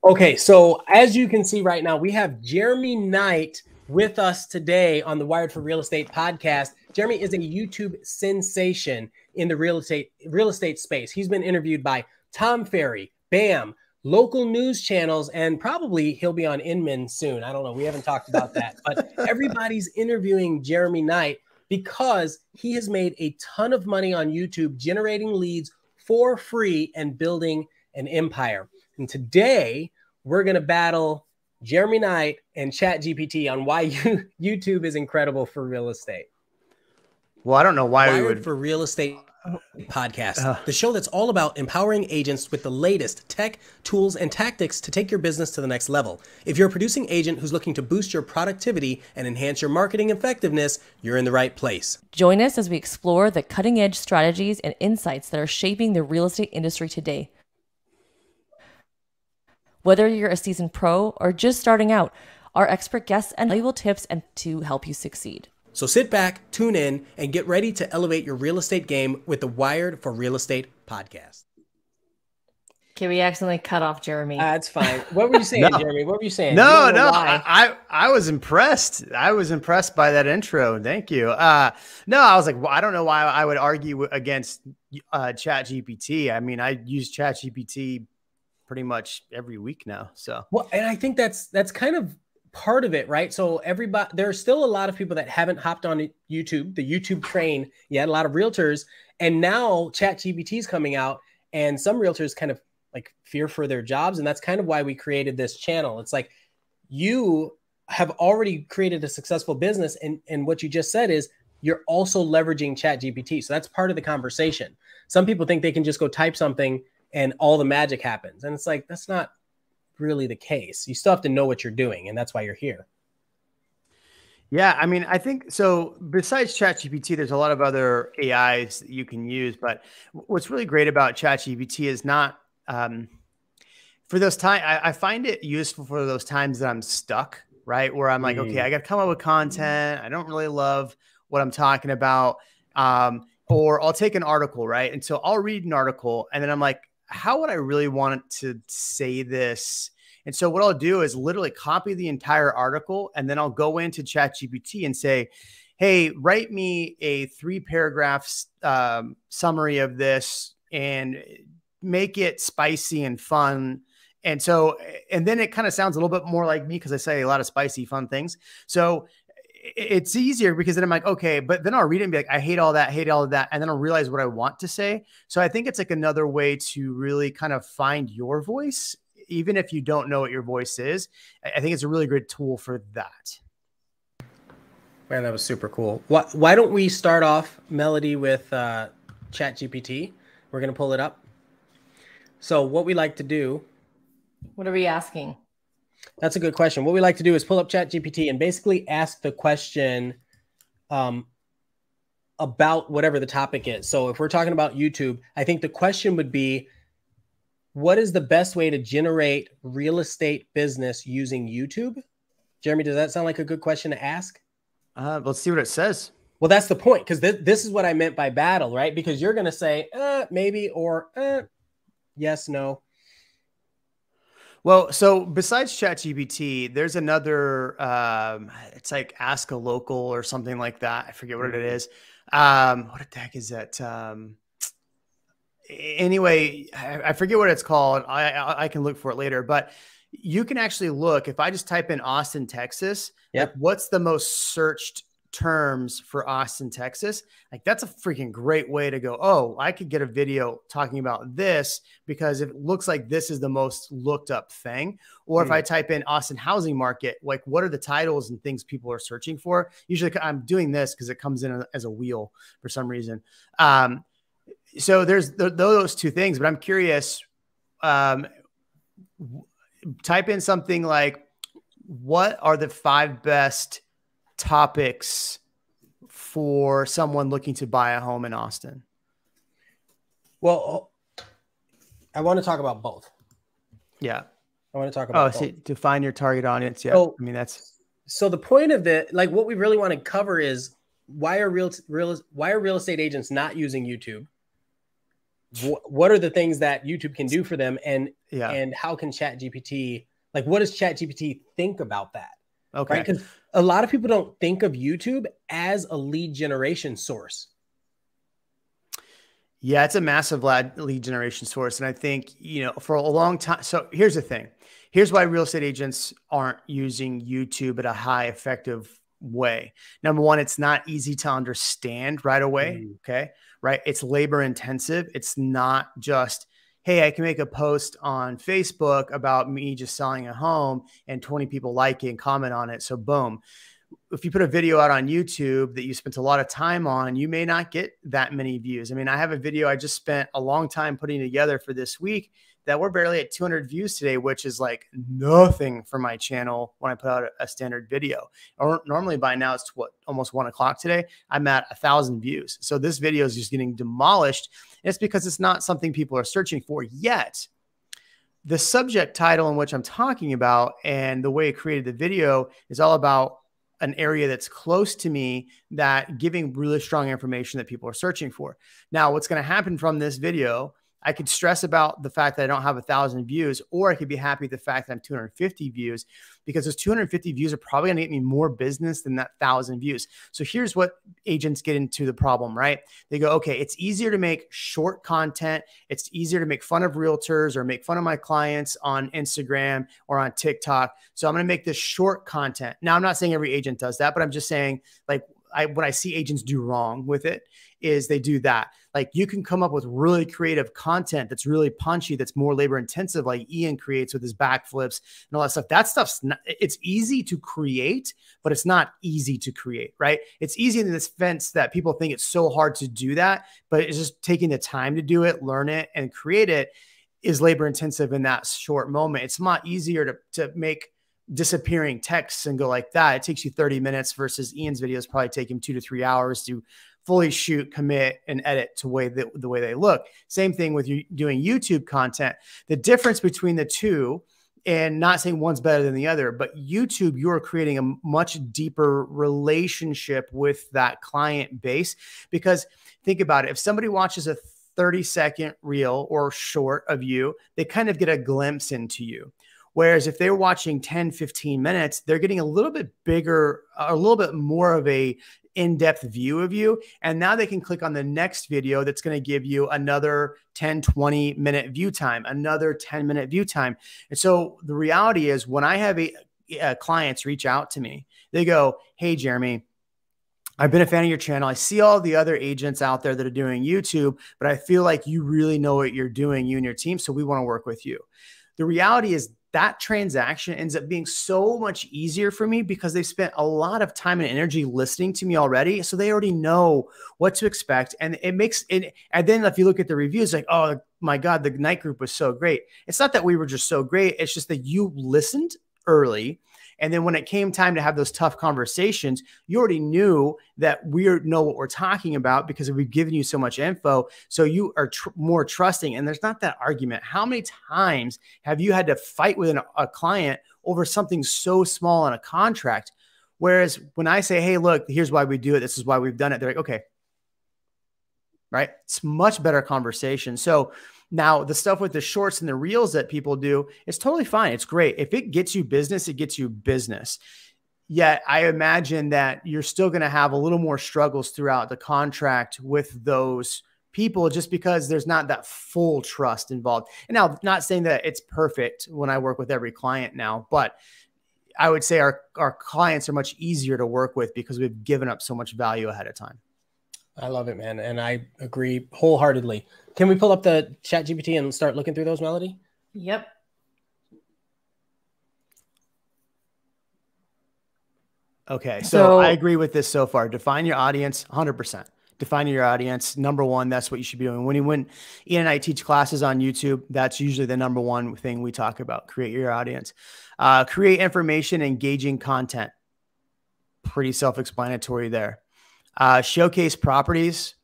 Okay, so as you can see right now, we have Jeremy Knight with us today on the Wired for Real Estate podcast. Jeremy is a YouTube sensation in the real estate space. He's been interviewed by Tom Ferry, BAM, local news channels, and probably he'll be on Inman soon. I don't know. We haven't talked about that, but everybody's interviewing Jeremy Knight because he has made a ton of money on YouTube, generating leads for free and building an empire. And today we're going to battle Jeremy Knight and ChatGPT on why YouTube is incredible for real estate. Well, I don't know why Wired we would for Real Estate podcast, the show that's all about empowering agents with the latest tech, tools, and tactics to take your business to the next level. If you're a producing agent who's looking to boost your productivity and enhance your marketing effectiveness, you're in the right place. Join us as we explore the cutting-edge strategies and insights that are shaping the real estate industry today. Whether you're a seasoned pro or just starting out, our expert guests and valuable tips and to help you succeed. So sit back, tune in, and get ready to elevate your real estate game with the Wired for Real Estate podcast. Okay, we accidentally cut off Jeremy. That's fine. What were you saying, Jeremy? What were you saying? No, I was impressed. I was impressed by that intro. Thank you. No, I was like, well, I don't know why I would argue against ChatGPT. I mean, I use ChatGPT pretty much every week now. So, well, and I think that's kind of part of it, right? So everybody, there are still a lot of people that haven't hopped on YouTube, the YouTube train yet, a lot of realtors, and now ChatGPT is coming out, and some realtors kind of like fear for their jobs, and that's kind of why we created this channel. It's like you have already created a successful business, and what you just said is you're also leveraging ChatGPT. So that's part of the conversation. Some people think they can just go type something and all the magic happens. And it's like, that's not really the case. You still have to know what you're doing. And that's why you're here. Yeah. I mean, I think so. Besides ChatGPT, there's a lot of other AIs that you can use, but what's really great about ChatGPT is not, for those times, I find it useful for those times that I'm stuck, right? Where I'm like, okay, I got to come up with content. I don't really love what I'm talking about. Or I'll take an article, right? And so I'll read an article and then I'm like, how would I really want to say this? And so what I'll do is literally copy the entire article, and then I'll go into ChatGPT and say, hey, write me a 3-paragraph summary of this and make it spicy and fun. And so, and then it kind of sounds a little bit more like me because I say a lot of spicy, fun things. So it's easier because then I'm like, okay, but then I'll read it and be like, I hate all that, hate all of that. And then I'll realize what I want to say. So I think it's like another way to really kind of find your voice, even if you don't know what your voice is. I think it's a really great tool for that. Man, that was super cool. Why don't we start off, Melody, with ChatGPT? We're going to pull it up. So what we like to do. What are we asking? That's a good question. What we like to do is pull up ChatGPT and basically ask the question about whatever the topic is. So if we're talking about YouTube, I think the question would be, what is the best way to generate real estate business using YouTube? Jeremy, does that sound like a good question to ask? Let's see what it says. Well, that's the point, because this is what I meant by battle, right? Because you're going to say maybe or yes, no. Well, so besides ChatGPT, there's another, it's like Ask a Local or something like that. I forget what it is. What the heck is that? Anyway, I forget what it's called. I can look for it later, but you can actually look, if I just type in Austin, Texas, like what's the most searched terms for Austin, Texas? Like that's a freaking great way to go. Oh, I could get a video talking about this because it looks like this is the most looked up thing. Or if I type in Austin housing market, like what are the titles and things people are searching for? Usually I'm doing this because it comes in as a wheel for some reason. So there's those two things, but I'm curious, type in something like, what are the 5 best topics for someone looking to buy a home in Austin? Well, I want to talk about both. Yeah. I want to talk about both. To find your target audience. Yeah. So, I mean, that's so the point of it, like what we really want to cover is why are real estate agents not using YouTube? what are the things that YouTube can do for them, and how can ChatGPT, like, what does ChatGPT think about that? Okay. Right? Because a lot of people don't think of YouTube as a lead generation source. Yeah, it's a massive lead generation source. And I think, you know, for a long time. So here's the thing. Here's why real estate agents aren't using YouTube at a high effective way. Number one, it's not easy to understand right away. Okay. Right. It's labor intensive. It's not just, hey, I can make a post on Facebook about me just selling a home and 20 people like it and comment on it. So boom. If you put a video out on YouTube that you spent a lot of time on, you may not get that many views. I mean, I have a video I just spent a long time putting together for this week that we're barely at 200 views today, which is like nothing for my channel when I put out a standard video. Or normally by now it's almost 1 o'clock today. I'm at 1,000 views. So this video is just getting demolished. And it's because it's not something people are searching for yet. The subject title in which I'm talking about and the way it created the video is all about an area that's close to me, that giving really strong information that people are searching for. Now, what's going to happen from this video, I could stress about the fact that I don't have 1,000 views, or I could be happy with the fact that I'm 250 views, because those 250 views are probably going to get me more business than that 1,000 views. So here's what agents get into the problem, right? They go, okay, it's easier to make short content. It's easier to make fun of realtors or make fun of my clients on Instagram or on TikTok. So I'm going to make this short content. Now, I'm not saying every agent does that, but I'm just saying, like, what I see agents do wrong with it is they do that. Like, you can come up with really creative content that's really punchy, that's more labor intensive, like Ian creates with his backflips and all that stuff. That stuff's not, it's easy to create, but it's not easy to create, right? It's easy in the sense that people think it's so hard to do that, but it's just taking the time to do it, learn it, and create it is labor intensive in that short moment. It's a lot easier to make disappearing texts and go like that. It takes you 30 minutes versus Ian's videos probably take him 2 to 3 hours to fully shoot, commit, and edit to the way they look. Same thing with you doing YouTube content. The difference between the two, and not saying one's better than the other, but YouTube, you're creating a much deeper relationship with that client base. Because think about it. If somebody watches a 30-second reel or short of you, they kind of get a glimpse into you. Whereas if they're watching 10, 15 minutes, they're getting a little bit bigger, a little bit more of a in-depth view of you. And now they can click on the next video that's going to give you another 10, 20 minute view time, another 10-minute view time. And so the reality is, when I have clients reach out to me, they go, hey, Jeremy, I've been a fan of your channel. I see all the other agents out there that are doing YouTube, but I feel like you really know what you're doing, you and your team. So we want to work with you. The reality is, that transaction ends up being so much easier for me because they've spent a lot of time and energy listening to me already. So they already know what to expect. And it makes it. And then if you look at the reviews, like, oh my God, the night group was so great. It's not that we were just so great. It's just that you listened early. And then when it came time to have those tough conversations, you already knew that we know what we're talking about because we've given you so much info. So you are more trusting, and there's not that argument. How many times have you had to fight with a client over something so small in a contract? Whereas when I say, hey, look, here's why we do it, this is why we've done it, they're like, okay, right? It's much better conversation. So now the stuff with the shorts and the reels that people do, it's totally fine. It's great. If it gets you business, it gets you business. Yet I imagine that you're still going to have a little more struggles throughout the contract with those people, just because there's not that full trust involved. And now, not saying that it's perfect when I work with every client now, but I would say our clients are much easier to work with because we've given up so much value ahead of time. I love it, man. And I agree wholeheartedly. Can we pull up the ChatGPT and start looking through those, Melody? Yep. Okay. So I agree with this so far. Define your audience, 100%. Define your audience. Number one, that's what you should be doing. When Ian and I teach classes on YouTube, that's usually the number one thing we talk about. Create your audience. Create information, engaging content. Pretty self-explanatory there. Showcase properties.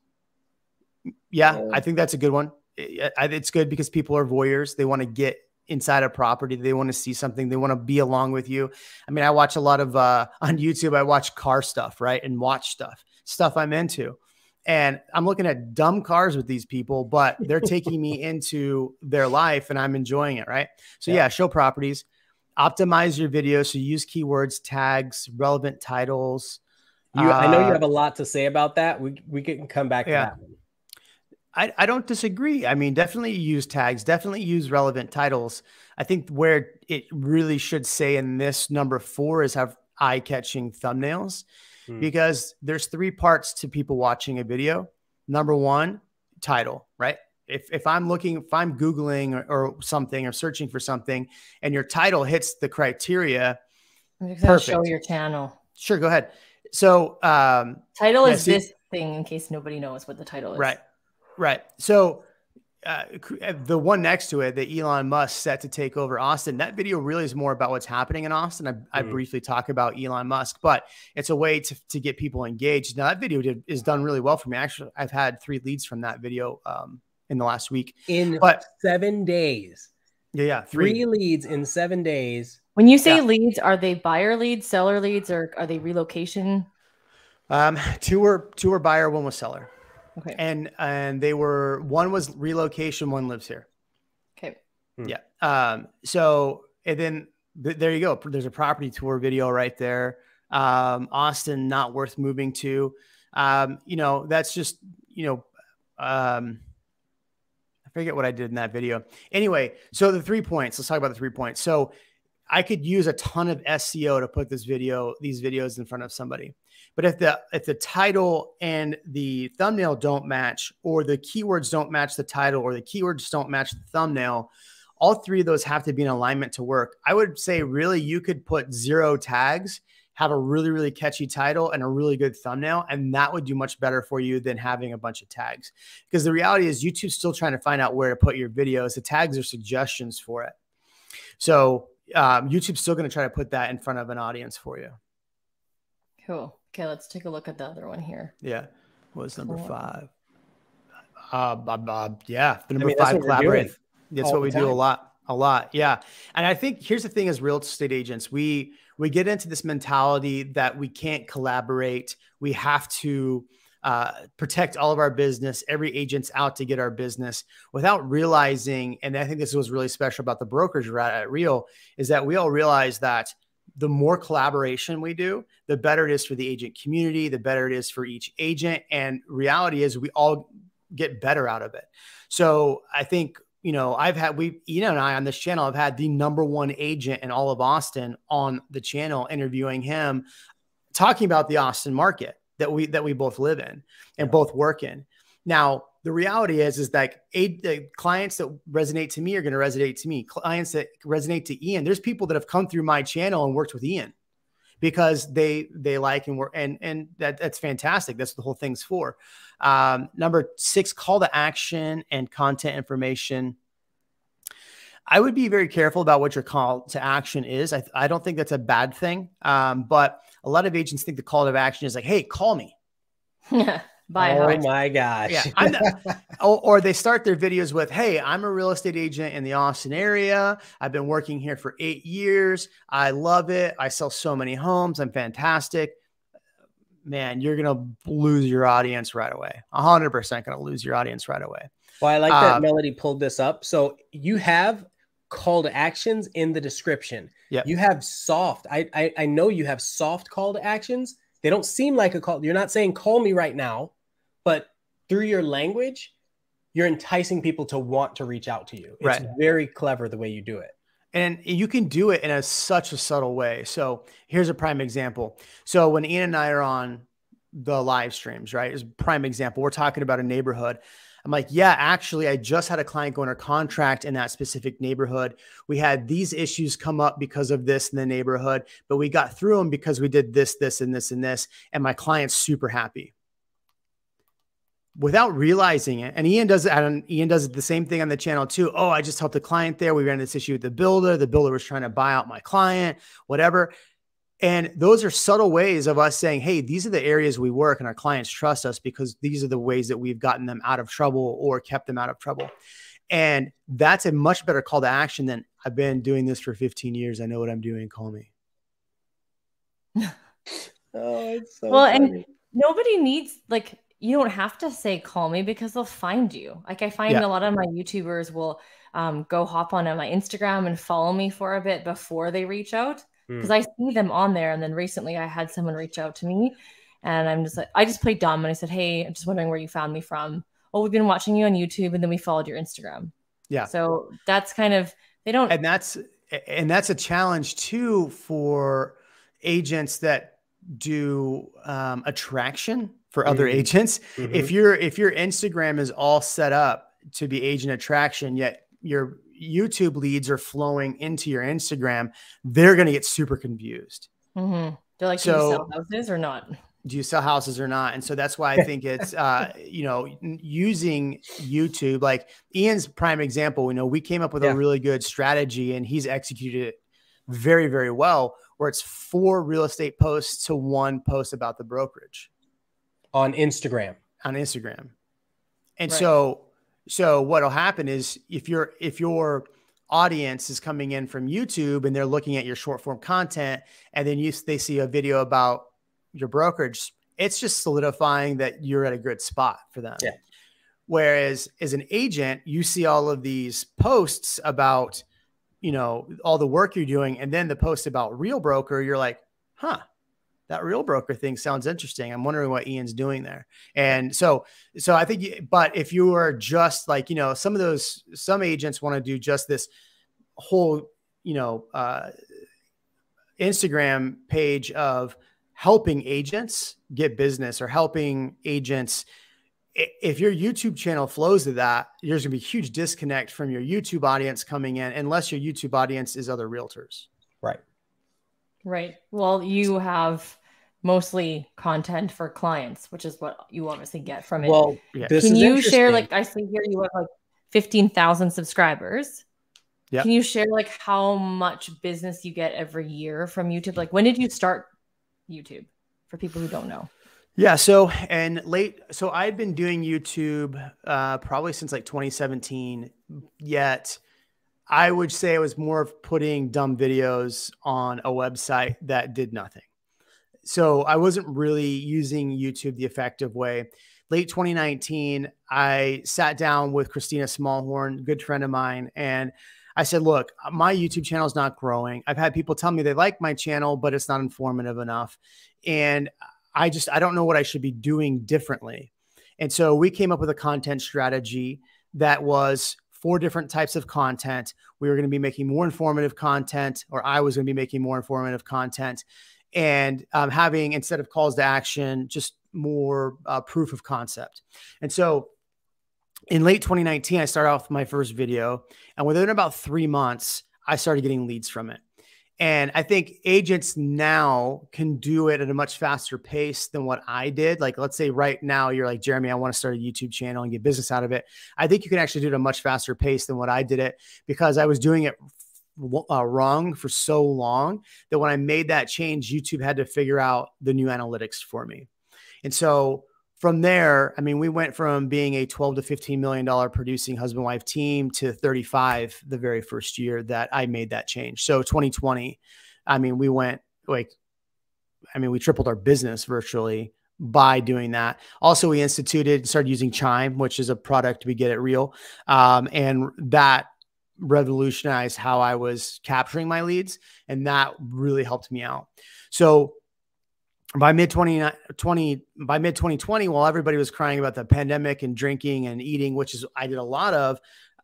Yeah, I think that's a good one. It's good because people are voyeurs. They want to get inside a property. They want to see something. They want to be along with you. I mean, I watch a lot of, on YouTube, I watch car stuff, right? And watch stuff I'm into. And I'm looking at dumb cars with these people, but they're taking me into their life and I'm enjoying it. Right. So yeah, show properties, optimize your video. So use keywords, tags, relevant titles. I know you have a lot to say about that. We can come back to that one. I don't disagree. I mean, definitely use tags, definitely use relevant titles. I think where it really should say in this number 4 is have eye-catching thumbnails, because there's 3 parts to people watching a video. Number 1, title, right? If I'm Googling or something or searching for something and your title hits the criteria, perfect. Show your channel. Sure, go ahead. So title is this thing, in case nobody knows what the title is. Right. Right. So the one next to it, the Elon Musk set to take over Austin, that video really is more about what's happening in Austin. I briefly talk about Elon Musk, but it's a way to get people engaged. Now that video is done really well for me. Actually, I've had 3 leads from that video in the last week. In 7 days. Yeah. 3 leads in 7 days. When you say leads, are they buyer leads, seller leads, or are they relocation? 2 were buyer, 1 was seller. Okay. And one was relocation, 1 lives here. Okay. Yeah. So, and then there you go. There's a property tour video right there. Austin, not worth moving to. That's just, I forget what I did in that video. Anyway, so the 3 points, let's talk about the 3 points. So I could use a ton of SEO to put these videos in front of somebody. But if the title and the thumbnail don't match, or the keywords don't match the title, or the keywords don't match the thumbnail, all 3 of those have to be in alignment to work. I would say really you could put 0 tags, have a really, really catchy title and a really good thumbnail, and that would do much better for you than having a bunch of tags. Because the reality is YouTube's still trying to find out where to put your videos. The tags are suggestions for it. So YouTube's still going to try to put that in front of an audience for you. Cool. Okay, let's take a look at the other one here. Yeah. What's number 5? Yeah. The number 5, collaborate. That's what we do a lot. Yeah. And I think here's the thing as real estate agents, we get into this mentality that we can't collaborate. We have to protect all of our business. Every agent's out to get our business, without realizing, and I think this was really special about the brokerage route at Real, is that we all realize that the more collaboration we do, the better it is for the agent community, the better it is for each agent. And reality is we all get better out of it. So I think, Ian and I on this channel have had the number 1 agent in all of Austin on the channel, interviewing him, talking about the Austin market that we both live in and both work in. Now, the reality is that the clients that resonate to me are going to resonate to me. Clients that resonate to Ian, there's people that have come through my channel and worked with Ian because they like and work, and that's fantastic. That's what the whole thing's for. Number 6, call to action and content information. I would be very careful about what your call to action is. I don't think that's a bad thing. But a lot of agents think the call to action is like, hey, call me. Oh my gosh. Yeah. Or they start their videos with, hey, I'm a real estate agent in the Austin area. I've been working here for 8 years. I love it. I sell so many homes. I'm fantastic. Man, you're going to lose your audience right away. 100% going to lose your audience right away. Well, I like that Melody pulled this up. So you have call to actions in the description. Yeah. You have soft. I know you have soft call to actions. They don't seem like a call. You're not saying call me right now, but through your language, you're enticing people to want to reach out to you. It's very clever the way you do it. And you can do it in such a subtle way. So here's a prime example. So when Ian and I are on the live streams, right, is a prime example. We're talking about a neighborhood. I'm like, yeah, actually, I just had a client go under contract in that specific neighborhood. We had these issues come up because of this in the neighborhood, but we got through them because we did this, this, and this, and this. And my client's super happy. Without realizing it. And Ian does the same thing on the channel too. Oh, I just helped a client there. We ran this issue with the builder. The builder was trying to buy out my client, whatever. And those are subtle ways of us saying, hey, these are the areas we work and our clients trust us because these are the ways that we've gotten them out of trouble or kept them out of trouble. And that's a much better call to action than I've been doing this for 15 years. I know what I'm doing. Call me. Oh, it's so well, funny. And nobody needs, like, you don't have to say call me because they'll find you. Like I find a lot of my YouTubers will go hop on my Instagram and follow me for a bit before they reach out because I see them on there. And then recently I had someone reach out to me and I'm just like, I just played dumb and I said, hey, I'm just wondering where you found me from. Oh, we've been watching you on YouTube and then we followed your Instagram. Yeah. So that's kind of, they don't. And that's a challenge too for agents that do attraction for other agents. If your Instagram is all set up to be agent attraction, yet your YouTube leads are flowing into your Instagram, they're going to get super confused. They're like, do you sell houses or not? Do you sell houses or not? And so that's why I think it's, using YouTube, like Ian's prime example, we came up with a really good strategy and he's executed it very, very well, where it's 4 real estate posts to 1 post about the brokerage on Instagram. And so what'll happen is if your audience is coming in from YouTube and they're looking at your short form content and then they see a video about your brokerage, it's just solidifying that you're at a good spot for them. Yeah. Whereas as an agent, you see all of these posts about, all the work you're doing. And then the post about Real Broker, you're like, that Real Broker thing sounds interesting. I'm wondering what Ian's doing there. And so I think, but if you are just like, some agents want to do just this whole, Instagram page of helping agents get business or helping agents. If your YouTube channel flows to that, there's going to be a huge disconnect from your YouTube audience coming in, unless your YouTube audience is other realtors. Right. Well, you have mostly content for clients, which is what you obviously get from it. Well, can you share, like I see here, you have like 15,000 subscribers. Yeah. Can you share like how much business you get every year from YouTube? Like when did you start YouTube for people who don't know? Yeah. So I'd been doing YouTube probably since like 2017, yet I would say it was more of putting dumb videos on a website that did nothing. So I wasn't really using YouTube the effective way. Late 2019, I sat down with Christina Smallhorn, good friend of mine, and I said, look, my YouTube channel is not growing. I've had people tell me they like my channel, but it's not informative enough. And I don't know what I should be doing differently. And so we came up with a content strategy that was 4 different types of content. We were going to be making more informative content, or I was going to be making more informative content, and having, instead of calls to action, just more proof of concept. And so in late 2019, I started off my first video, and within about 3 months, I started getting leads from it. And I think agents now can do it at a much faster pace than what I did. Like, let's say right now you're like, Jeremy, I want to start a YouTube channel and get business out of it. I think you can actually do it at a much faster pace than what I did it, because I was doing it wrong for so long that when I made that change, YouTube had to figure out the new analytics for me. And so from there, I mean, we went from being a $12 to $15 million producing husband-wife team to 35 the very first year that I made that change. So 2020, I mean, we tripled our business virtually by doing that. Also, we started using Chime, which is a product we get at Real. And that revolutionized how I was capturing my leads. And that really helped me out. So by mid 2020, while everybody was crying about the pandemic and drinking and eating, which is I did a lot of,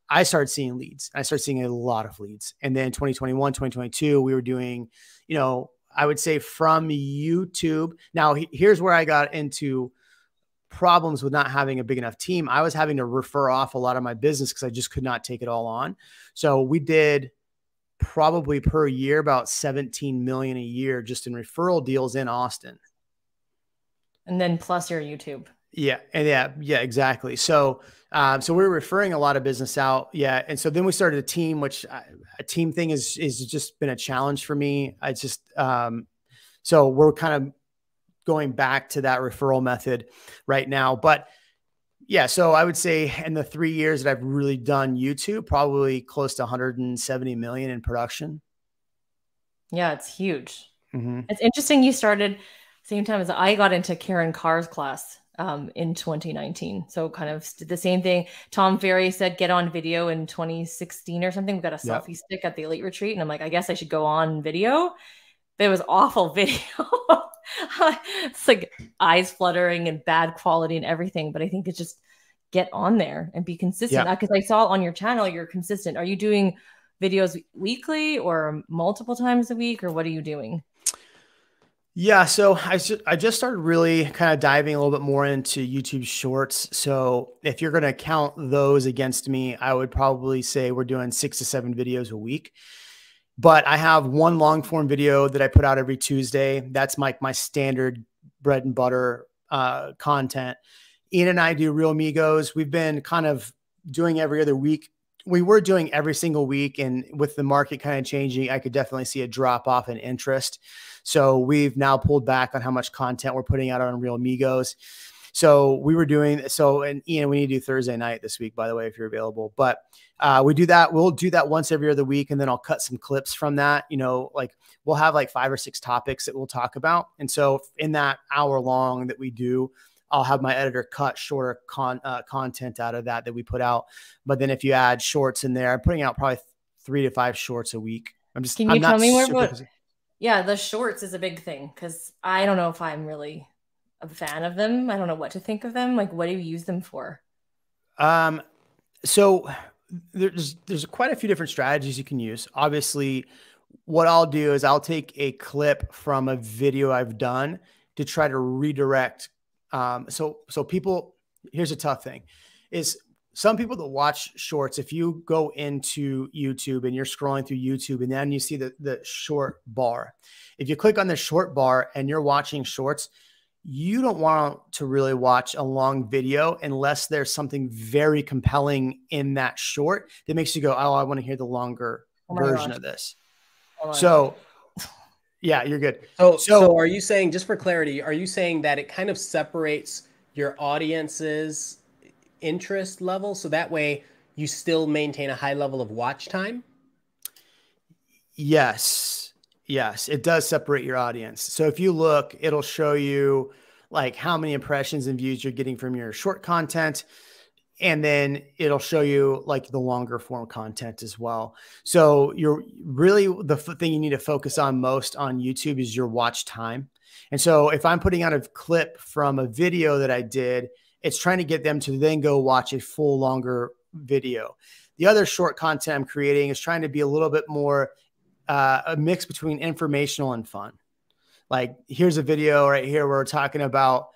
I started seeing leads. I started seeing a lot of leads. And then 2021, 2022, we were doing, I would say from YouTube. Now, here's where I got into problems with not having a big enough team. I was having to refer off a lot of my business because I just could not take it all on. So we did probably per year about 17 million a year just in referral deals in Austin. And then plus your YouTube. Yeah. And yeah, exactly. So we were referring a lot of business out. Yeah. And so then we started a team, which a team thing is just been a challenge for me. So we're kind of going back to that referral method right now. But yeah, so I would say in the 3 years that I've really done YouTube, probably close to 170 million in production. Yeah, it's huge. Mm-hmm. It's interesting you started same time as I got into Karen Carr's class. in 2019. So kind of did the same thing. Tom Ferry said, get on video in 2016 or something. We got a selfie stick at the elite retreat. And I'm like, I guess I should go on video. But it was awful video. It's like eyes fluttering and bad quality and everything. But I think it's just get on there and be consistent. Because I saw on your channel, you're consistent. Are you doing videos weekly or multiple times a week, or what are you doing? Yeah. So I just started really kind of diving a little bit more into YouTube shorts. So if you're going to count those against me, I would probably say we're doing 6 to 7 videos a week. But I have one long form video that I put out every Tuesday. That's my standard bread and butter content. Ian and I do Real Migos. We've been kind of doing every other week. We were doing every single week, and with the market kind of changing, I could definitely see a drop off in interest. So we've now pulled back on how much content we're putting out on Real Migos. So we were doing so, and Ian, we need to do Thursday night this week, by the way, if you're available. But we do that. We'll do that once every other week, and then I'll cut some clips from that. You know, like we'll have like 5 or 6 topics that we'll talk about, and so in that hour long that we do, I'll have my editor cut shorter content out of that we put out. But then if you add shorts in there, I'm putting out probably 3 to 5 shorts a week. Can you tell me more about? Yeah, the shorts is a big thing because I don't know if I'm really a fan of them. I don't know what to think of them. Like, what do you use them for? So there's quite a few different strategies you can use. Obviously, what I'll do is I'll take a clip from a video I've done to try to redirect. So people, here's a tough thing is some people that watch shorts, if you go into YouTube and you're scrolling through YouTube and then you see the short bar, if you click on the short bar and you're watching shorts, you don't want to really watch a long video unless there's something very compelling in that short that makes you go, oh, I want to hear the longer version of this. So yeah, you're good. So are you saying, just for clarity, are you saying that it kind of separates your audience's interest level so that way you still maintain a high level of watch time? Yes, it does separate your audience. So if you look, it'll show you like how many impressions and views you're getting from your short content. And then it'll show you like the longer form content as well. So you're really, the thing you need to focus on most on YouTube is your watch time. And so if I'm putting out a clip from a video that I did, it's trying to get them to then go watch a full longer video. The other short content I'm creating is trying to be a little bit more a mix between informational and fun. Like here's a video right here where we're talking about,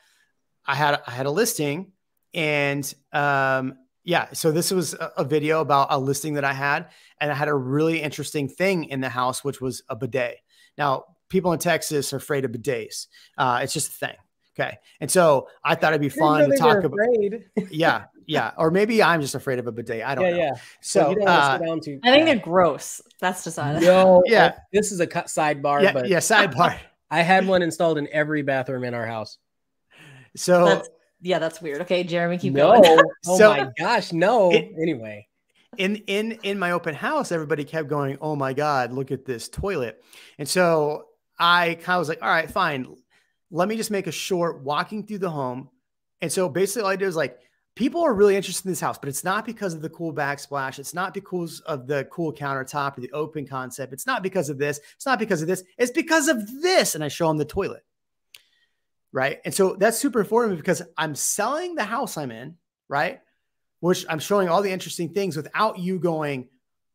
I had a listing. And yeah, so this was a video about a listing that I had, and I had a really interesting thing in the house, which was a bidet. Now, people in Texas are afraid of bidets. It's just a thing. Okay. And so I thought it'd be fun to talk about. Yeah. Or maybe I'm just afraid of a bidet. I don't know. Yeah. So you don't want to sit down to. I think they're gross. That's decided. No. Yeah. This is a sidebar. Yeah. But yeah. Sidebar. I had one installed in every bathroom in our house. So. That's weird. Okay, Jeremy, keep going. Oh my gosh, no. Anyway, in my open house, everybody kept going, "Oh my God, look at this toilet!" And so I kind of was like, "All right, fine. Let me just make a short walking through the home." And so basically, all I did was like, people are really interested in this house, but it's not because of the cool backsplash. It's not because of the cool countertop or the open concept. It's not because of this. It's not because of this. It's because of this. And I show them the toilet. Right. And so that's super informative because I'm selling the house I'm in, right? Which I'm showing all the interesting things without you going,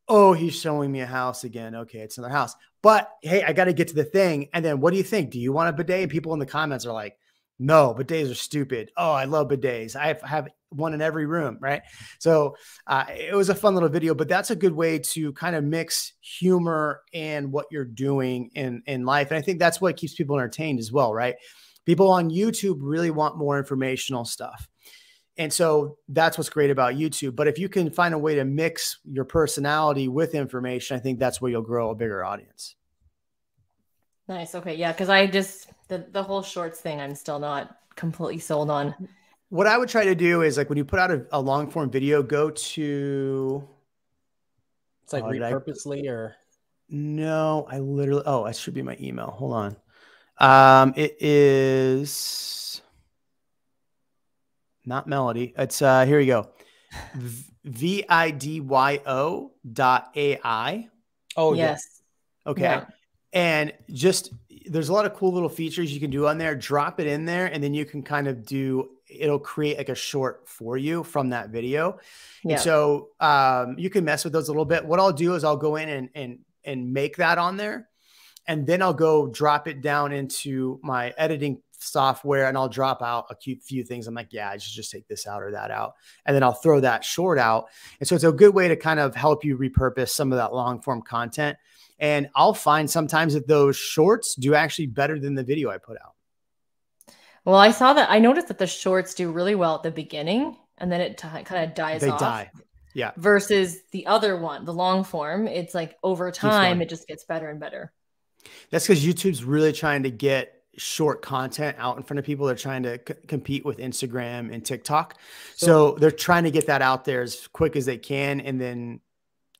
oh, he's showing me a house again. Okay, it's another house. But hey, I got to get to the thing. And then what do you think? Do you want a bidet? And people in the comments are like, no, bidets are stupid. Oh, I love bidets. I have one in every room. Right. So it was a fun little video, but that's a good way to kind of mix humor and what you're doing in life. And I think that's what keeps people entertained as well. Right. People on YouTube really want more informational stuff. And so that's what's great about YouTube. But if you can find a way to mix your personality with information, I think that's where you'll grow a bigger audience. Nice. Okay. Yeah. Cause I just, the whole shorts thing, I'm still not completely sold on. What I would try to do is like when you put out a long form video, go to. It's like repurposely or. No, I literally, it should be my email. Hold on. It is. not Melody. It's here we go. VIDYO.ai. Oh, Yes. Okay. Yeah. And just, there's a lot of cool little features you can do on there. Drop it in there, and then you can kind of it'll create like a short for you from that video. Yeah. And so you can mess with those a little bit. What I'll do is I'll go in and make that on there. And then I'll go drop it down into my editing software, and I'll drop out a few things. I'm like, yeah, I should just take this out or that out. And then I'll throw that short out. And so it's a good way to kind of help you repurpose some of that long form content. And I'll find sometimes that those shorts do actually better than the video I put out. Well, I noticed that the shorts do really well at the beginning, and then it kind of dies off. They die. Yeah. Versus the other one, the long form, it's like over time, it just gets better and better. That's because YouTube's really trying to get short content out in front of people. They're trying to compete with Instagram and TikTok. So they're trying to get that out there as quick as they can. And then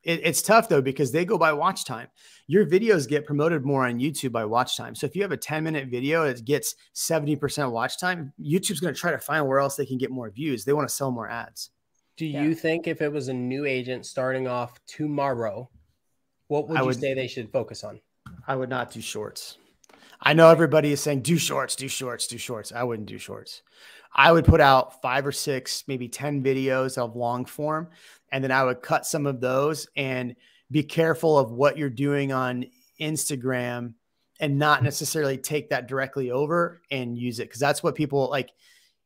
it's tough though, because they go by watch time. Your videos get promoted more on YouTube by watch time. So if you have a 10-minute video that gets 70% watch time, YouTube's going to try to find where else they can get more views. They want to sell more ads. Do you think if it was a new agent starting off tomorrow, what would you say they should focus on? I would not do shorts. I know everybody is saying, do shorts, do shorts, do shorts. I wouldn't do shorts. I would put out 5 or 6, maybe 10 videos of long form. And then I would cut some of those, and be careful of what you're doing on Instagram and not necessarily take that directly over and use it. Cause that's what people like.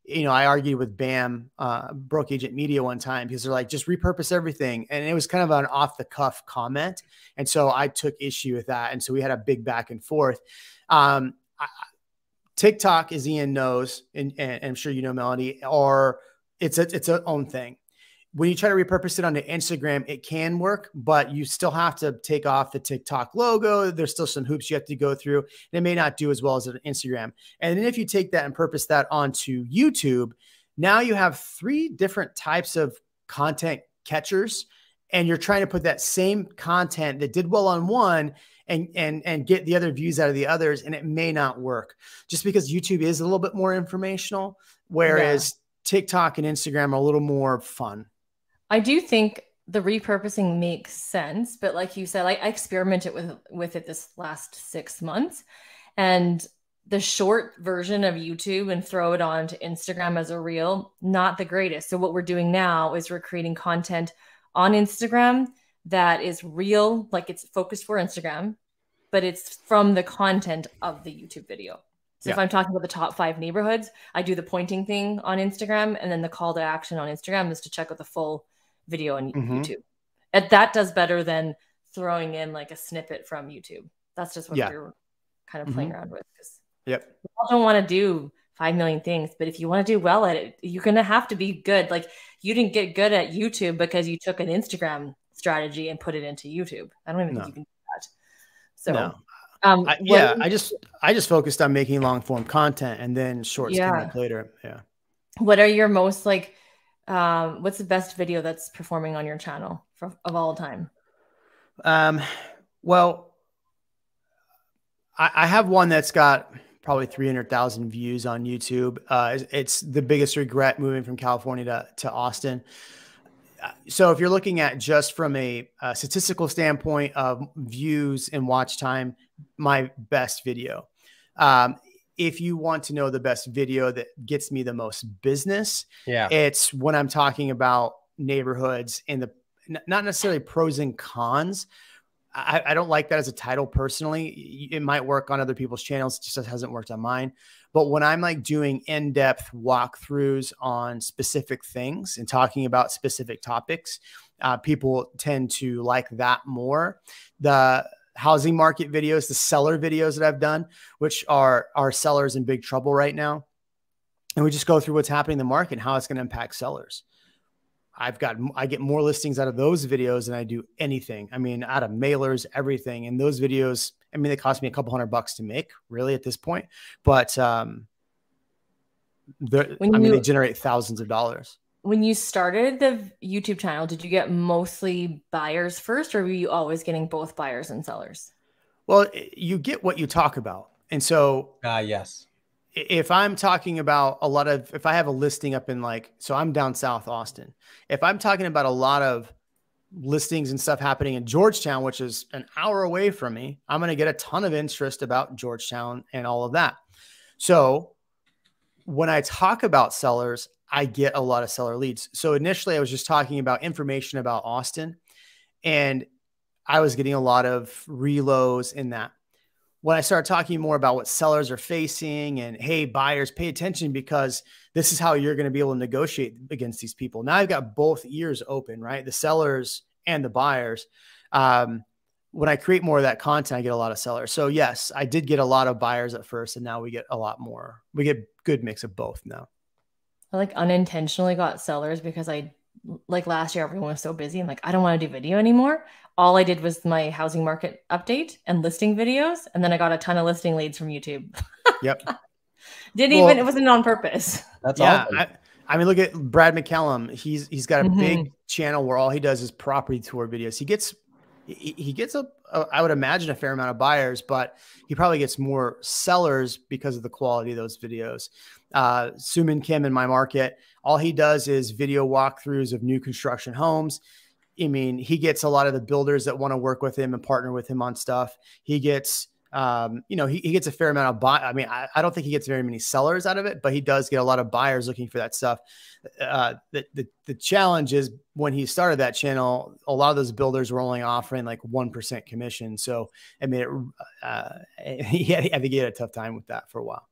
You know, I argued with Bam, Broke Agent Media one time, because they're like, just repurpose everything. And it was kind of an off the cuff comment. And so I took issue with that. And so we had a big back and forth. TikTok, as Ian knows, and I'm sure you know, Melody, or it's its own thing. When you try to repurpose it onto Instagram, it can work, but you still have to take off the TikTok logo. There's still some hoops you have to go through, and it may not do as well as an Instagram. And then if you take that and purpose that onto YouTube, now you have 3 different types of content catchers, and you're trying to put that same content that did well on one and get the other views out of the others. And it may not work, just because YouTube is a little bit more informational, whereas TikTok and Instagram are a little more fun. I do think the repurposing makes sense, but like you said, I experimented with it this last 6 months, and the short version of YouTube and throw it onto Instagram as a reel, not the greatest. So what we're doing now is we're creating content on Instagram that is real, like it's focused for Instagram, but it's from the content of the YouTube video. So if I'm talking about the top 5 neighborhoods, I do the pointing thing on Instagram, and then the call to action on Instagram is to check out the full video on YouTube. And that does better than throwing in like a snippet from YouTube. That's just what we're kind of playing around with. We all don't want to do 5 million things, but if you want to do well at it, you're going to have to be good. Like, you didn't get good at YouTube because you took an Instagram strategy and put it into YouTube. I don't even think you can do that. So I just focused on making long form content, and then shorts came up later. Yeah. What are your most like, what's the best video that's performing on your channel of all time? Well, I have one that's got probably 300,000 views on YouTube. It's the biggest regret moving from California to Austin. So if you're looking at just from a statistical standpoint of views and watch time, my best video. If you want to know the best video that gets me the most business, it's when I'm talking about neighborhoods and not necessarily pros and cons. I don't like that as a title personally. It might work on other people's channels. It just hasn't worked on mine. But when I'm like doing in-depth walkthroughs on specific things and talking about specific topics, people tend to like that more. The housing market videos, the seller videos that I've done, which are sellers in big trouble right now. And we just go through what's happening in the market and how it's going to impact sellers. I get more listings out of those videos than I do anything. I mean, out of mailers, everything. And those videos, I mean, they cost me a couple $100 to make, really, at this point. But they generate thousands of dollars. When you started the YouTube channel, did you get mostly buyers first, or were you always getting both buyers and sellers? Well, you get what you talk about. And so, yes. if I'm talking about if I have a listing up in so I'm down South Austin, if I'm talking about a lot of listings and stuff happening in Georgetown, which is an hour away from me, I'm going to get a ton of interest about Georgetown and all of that. So when I talk about sellers, I get a lot of seller leads. So initially I was just talking about information about Austin, and I was getting a lot of reloads in that. When I started talking more about what sellers are facing and, hey, buyers, pay attention, because this is how you're going to be able to negotiate against these people. Now I've got both ears open, right? The sellers and the buyers. When I create more of that content, I get a lot of sellers. So yes, I did get a lot of buyers at first, and now we get a lot more. We get good mix of both now. I unintentionally got sellers because last year, everyone was so busy. I'm like, I don't want to do video anymore. All I did was my housing market update and listing videos. And then I got a ton of listing leads from YouTube. Yep. It wasn't on purpose. That's awesome. I mean, look at Brad McCallum. He's got a big channel where all he does is property tour videos. He gets I would imagine a fair amount of buyers, but he probably gets more sellers because of the quality of those videos. Suman Kim in my market, all he does is video walkthroughs of new construction homes. I mean, he gets a lot of the builders that want to work with him and partner with him on stuff. He gets, he gets a fair amount of I mean, I don't think he gets very many sellers out of it, but he does get a lot of buyers looking for that stuff. The challenge is when he started that channel, a lot of those builders were only offering 1% commission. So I mean, I think he had a tough time with that for a while.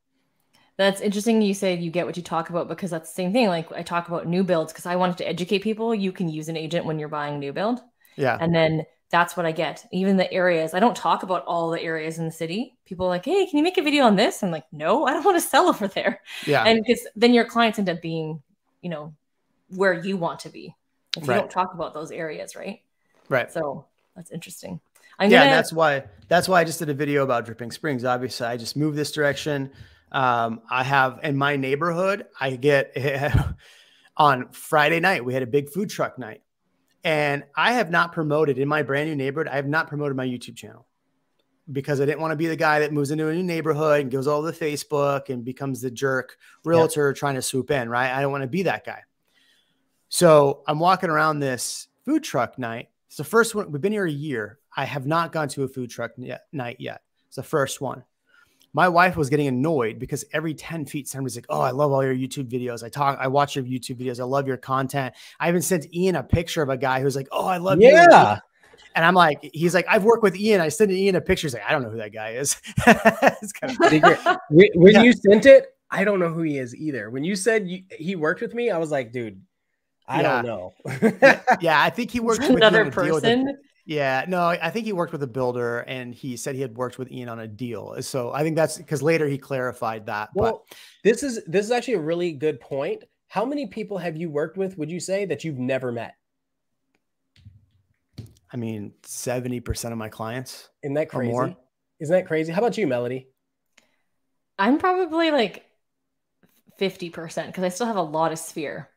That's interesting. You say you get what you talk about, because that's the same thing. I talk about new builds because I wanted to educate people. You can use an agent when you're buying new build. Yeah. And then that's what I get. Even the areas. I don't talk about all the areas in the city. People are like, hey, can you make a video on this? I'm like, no, I don't want to sell over there. Yeah. And because then your clients end up being, where you want to be if you don't talk about those areas. Right. Right. So that's interesting. That's why I just did a video about Dripping Springs. Obviously I just moved this direction. I have in my neighborhood, I get on Friday night, we had a big food truck night, and I have not promoted in my brand new neighborhood. I have not promoted my YouTube channel because I didn't want to be the guy that moves into a new neighborhood and goes all over Facebook and becomes the jerk realtor trying to swoop in. Right. I don't want to be that guy. So I'm walking around this food truck night. It's the first one. We've been here a year. I have not gone to a food truck night yet. It's the first one. My wife was getting annoyed because every 10 feet, somebody's like, oh, I love all your YouTube videos. I watch your YouTube videos. I love your content. I even sent Ian a picture of a guy who's like, oh, I love you. Yeah. And I'm like, he's like, I've worked with Ian. I sent Ian a picture. He's like, I don't know who that guy is. It's kind of secret. When you sent it, I don't know who he is either. When you said he worked with me, I was like, dude, I don't know. Yeah, I think he worked with another person. Yeah, no, I think he worked with a builder, and he said he had worked with Ian on a deal. So I think that's because later he clarified that. Well, this is actually a really good point. How many people have you worked with, would you say, that you've never met? I mean, 70% of my clients. Isn't that crazy? Or more. Isn't that crazy? How about you, Melody? I'm probably 50% because I still have a lot of Sphere.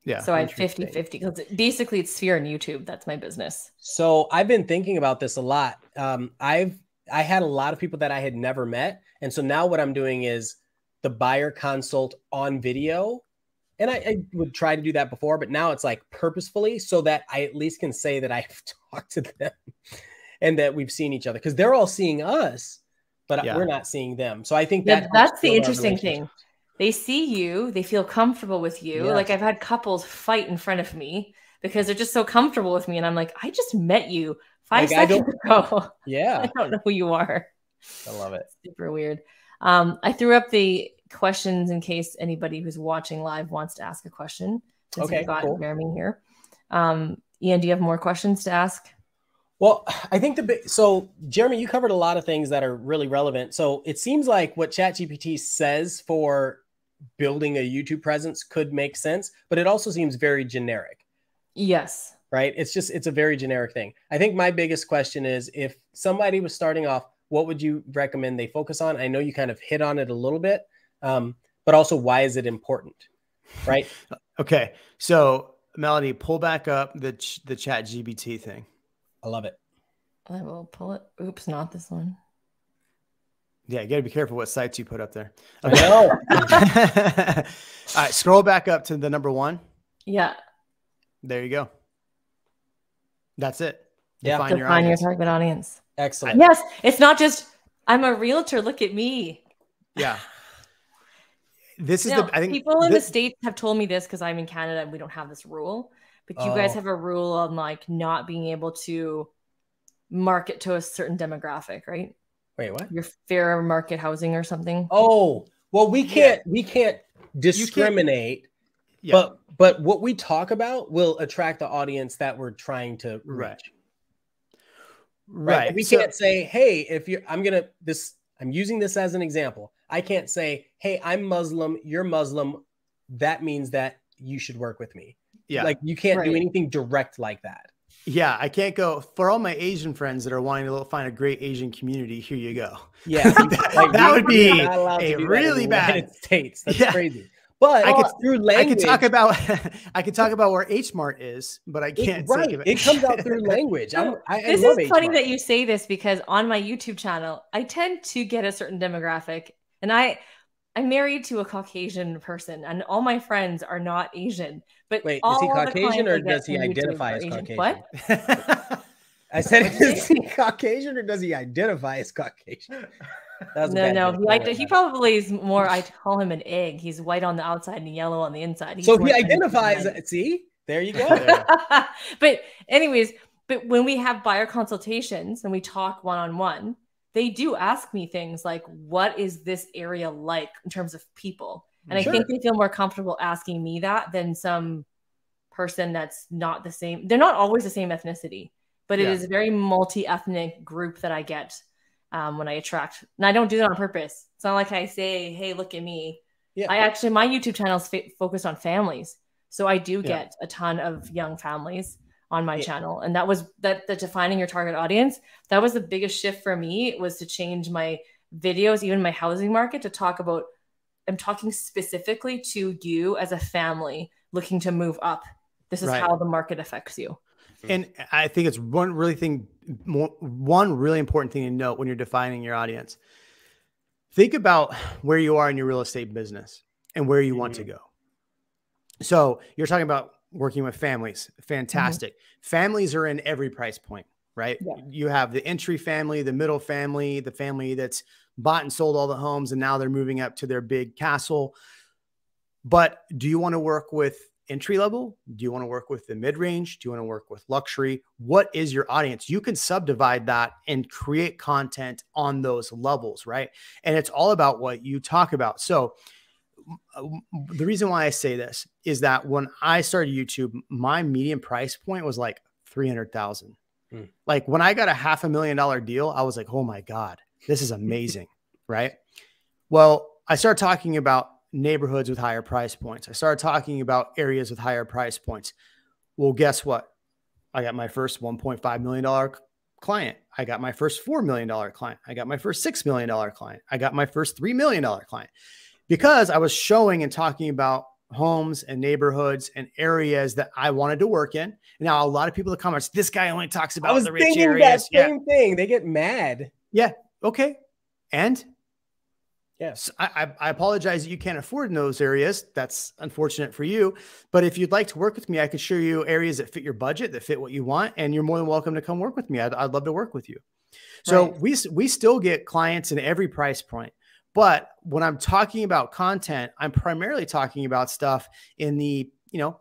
Yeah. So I have 50-50 because basically it's Sphere and YouTube. That's my business. So I've been thinking about this a lot. I had a lot of people that I had never met. And so now what I'm doing is the buyer consult on video. And I would try to do that before, but now it's purposefully so that I at least can say that I've talked to them and that we've seen each other, because they're all seeing us, but we're not seeing them. So I think that's the interesting thing. They see you, they feel comfortable with you. Yes. I've had couples fight in front of me because they're just so comfortable with me. And I'm like, I just met you 5 seconds ago. Yeah. I don't know who you are. I love it. Super weird. I threw up the questions in case anybody who's watching live wants to ask a question. Since we've got Jeremy here. Ian, do you have more questions to ask? Well, I think so Jeremy, you covered a lot of things that are really relevant. So it seems like what ChatGPT says for building a YouTube presence could make sense, but it also seems very generic. Yes. Right. It's a very generic thing. I think my biggest question is, if somebody was starting off, what would you recommend they focus on? I know you kind of hit on it a little bit, but also why is it important? Right. Okay. So Melody, pull back up the ChatGPT thing. I love it. I will pull it. Oops, not this one. Yeah, you got to be careful what sites you put up there. Okay. I know. All right, scroll back up to the number 1. Yeah. There you go. That's it. Define your target audience. Excellent. Yes, it's not just I'm a realtor. Look at me. Yeah. This is I think people in the States have told me this because I'm in Canada and we don't have this rule. But you guys have a rule on like not being able to market to a certain demographic, right? Wait, what? Your fair market housing or something. Oh, well, we can't discriminate. But what we talk about will attract the audience that we're trying to reach. Right. We can't say, hey, if you're, I'm using this as an example. I can't say, hey, I'm Muslim, you're Muslim. That means that you should work with me. Yeah. Like you can't do anything direct like that. Yeah. I can't go for all my Asian friends that are wanting to find a great Asian community. Here you go. Yeah. that would be a really bad United States. That's crazy. But through language, I could talk about where H Mart is, but I can't. It comes out through language. This is funny that you say this because on my YouTube channel, I tend to get a certain demographic, and I'm married to a Caucasian person, and all my friends are not Asian. But wait, is he Caucasian or does he identify as Caucasian? What? I said, is he Caucasian or does he identify as Caucasian? No. He probably is more. I call him an egg. He's white on the outside and yellow on the inside. So he identifies. See, there you go. But anyways, when we have buyer consultations and we talk one-on-one, they do ask me things like, "What is this area like in terms of people?" And I think they feel more comfortable asking me that than some person that's not the same. They're not always the same ethnicity, but it is a very multi-ethnic group that I get. When I attract, and I don't do that on purpose. It's not like I say, "Hey, look at me." Yeah. My YouTube channel is focused on families, so I do get a ton of young families on my channel, and that was that defining your target audience. That was the biggest shift for me. Was to change my videos, even my housing market, to talk about. I'm talking specifically to you as a family looking to move up. This is how the market affects you. And I think it's one really important thing to note when you're defining your audience. Think about where you are in your real estate business and where you want to go. So you're talking about working with families. Fantastic. Families are in every price point, right? Yeah. You have the entry family, the middle family, the family that's bought and sold all the homes and now they're moving up to their big castle. But do you want to work with entry level? Do you want to work with the mid-range? Do you want to work with luxury? What is your audience? You can subdivide that and create content on those levels, right? And it's all about what you talk about. So the reason why I say this is that when I started YouTube, my median price point was like 300,000. Like when I got a $500,000 deal, I was like, oh my God, this is amazing. Right? Well, I started talking about neighborhoods with higher price points. I started talking about areas with higher price points. Well, guess what? I got my first $1.5 million client. I got my first $4 million client. I got my first $6 million client. I got my first $3 million client because I was showing and talking about homes and neighborhoods and areas that I wanted to work in. Now, a lot of people in the comments, this guy only talks about the rich areas. That same thing. They get mad. Yeah. Okay. And yes, I apologize that you can't afford in those areas. That's unfortunate for you. But if you'd like to work with me, I could show you areas that fit your budget, that fit what you want. And you're more than welcome to come work with me. I'd love to work with you. So we still get clients in every price point. But when I'm talking about content, I'm primarily talking about stuff in the